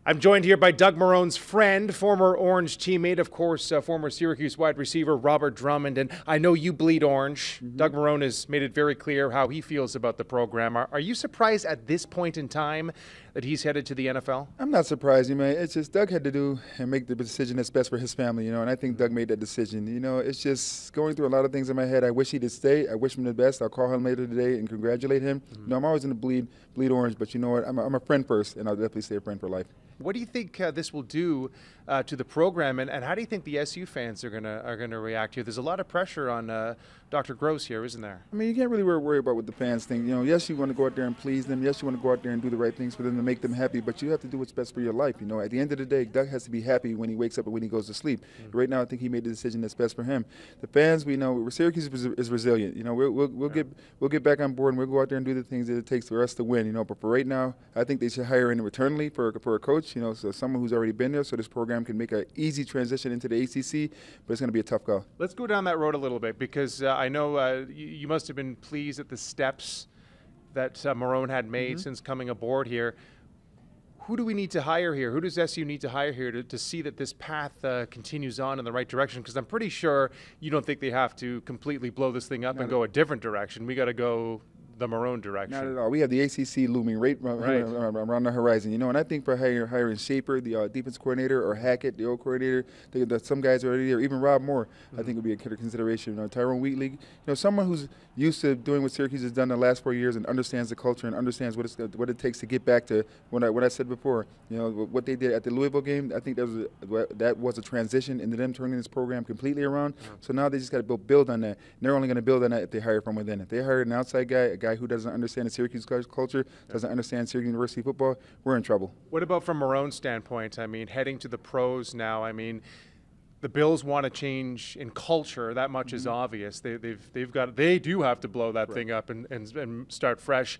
I'm joined here by Doug Marrone's friend, former Orange teammate, of course, former Syracuse wide receiver Robert Drummond. And I know you bleed orange. Doug Marrone has made it very clear how he feels about the program. Are you surprised at this point in time that he's headed to the NFL? I'm not surprised, man. It's just Doug had to do and make the decision that's best for his family, and I think Doug made that decision. It's just going through a lot of things in my head. I wish he'd stay. I wish him the best. I'll call him later today and congratulate him. I'm always going to bleed orange, but you know what? I'm a friend first, and I'll definitely stay a friend for life. What do you think this will do to the program, and how do you think the SU fans are gonna react here? There's a lot of pressure on Dr. Gross here, isn't there? I mean, you can't really worry about what the fans think. Yes, you want to go out there and please them. Yes, you want to go out there and do the right things for them to make them happy, but you have to do what's best for your life. At the end of the day, Doug has to be happy when he wakes up and when he goes to sleep. Right now, I think he made the decision that's best for him. The fans, we know, Syracuse is resilient. We'll get back on board and we'll go out there and do the things that it takes for us to win. But for right now, I think they should hire in returnally for a coach. So someone who's already been there, so this program can make an easy transition into the ACC. But it's going to be a tough go. Let's go down that road a little bit, because I know you must have been pleased at the steps that Marrone had made since coming aboard here. Who do we need to hire here? Who does SU need to hire here to see that this path continues on in the right direction? Because I'm pretty sure you don't think they have to completely blow this thing up and go a different direction. We got to go the Marrone direction. Not at all. We have the ACC looming right around the horizon, and I think for hiring Shaper, the defense coordinator, or Hackett, the old coordinator, some guys are already there. Even Rob Moore, I think would be a consideration. Tyrone Wheatley, someone who's used to doing what Syracuse has done the last 4 years and understands the culture and understands what it takes to get back to what I said before. What they did at the Louisville game. I think that was a transition into them turning this program completely around. So now they just got to build on that. And they're only going to build on that if they hire from within. If they hire an outside guy, a guy who doesn't understand the Syracuse culture, doesn't understand Syracuse University football, we're in trouble. What about from Marrone's standpoint? I mean, heading to the pros now, the Bills want to change in culture. That much is obvious. They do have to blow that thing up and start fresh.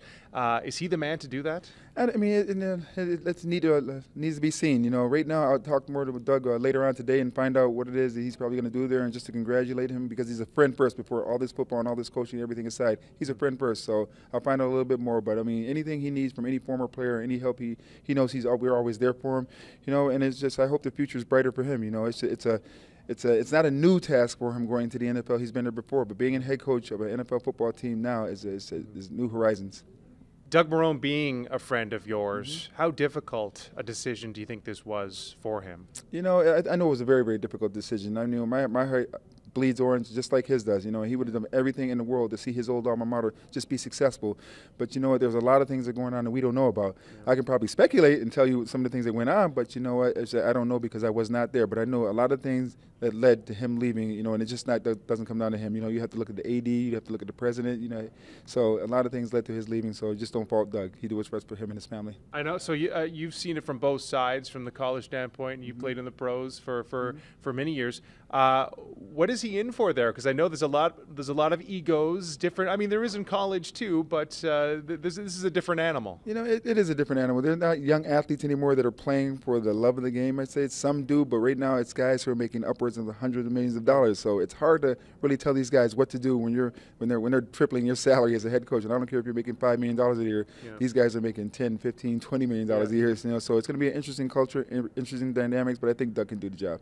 Is he the man to do that? It needs to be seen. Right now I'll talk more to Doug later on today and find out what it is that he's probably going to do there, and just to congratulate him, because he's a friend first before all this football and all this coaching and everything aside. He's a friend first, so I'll find out a little bit more. But anything he needs from any former player, any help he knows we're always there for him. And it's just, I hope the future is brighter for him. It's not a new task for him going to the NFL. He's been there before, but being a head coach of an NFL football team now is new horizons. Doug Marrone being a friend of yours, how difficult a decision do you think this was for him? I know it was a very, very difficult decision. I knew my heart bleeds orange just like his does. He would have done everything in the world to see his old alma mater just be successful. But you know what? There's a lot of things that are going on that we don't know about. I can probably speculate and tell you some of the things that went on, but you know what? I don't know, because I was not there. But I know a lot of things that led to him leaving, and it just doesn't come down to him. You have to look at the AD, you have to look at the president, So a lot of things led to his leaving, so just don't fault Doug. He did what's best for him and his family. I know. So you've seen it from both sides, from the college standpoint, and you played in the pros for many years. What is he in for there? Because I know there's a lot of egos, different. There is in college too, but this is a different animal. It is a different animal. They're not young athletes anymore that are playing for the love of the game. I'd say some do, but right now it's guys who are making upwards of hundreds of millions of dollars. So it's hard to really tell these guys what to do when they're tripling your salary as a head coach. And I don't care if you're making $5 million a year. These guys are making $10, $15, $20 million a year. So it's going to be an interesting culture, interesting dynamics. But I think Doug can do the job.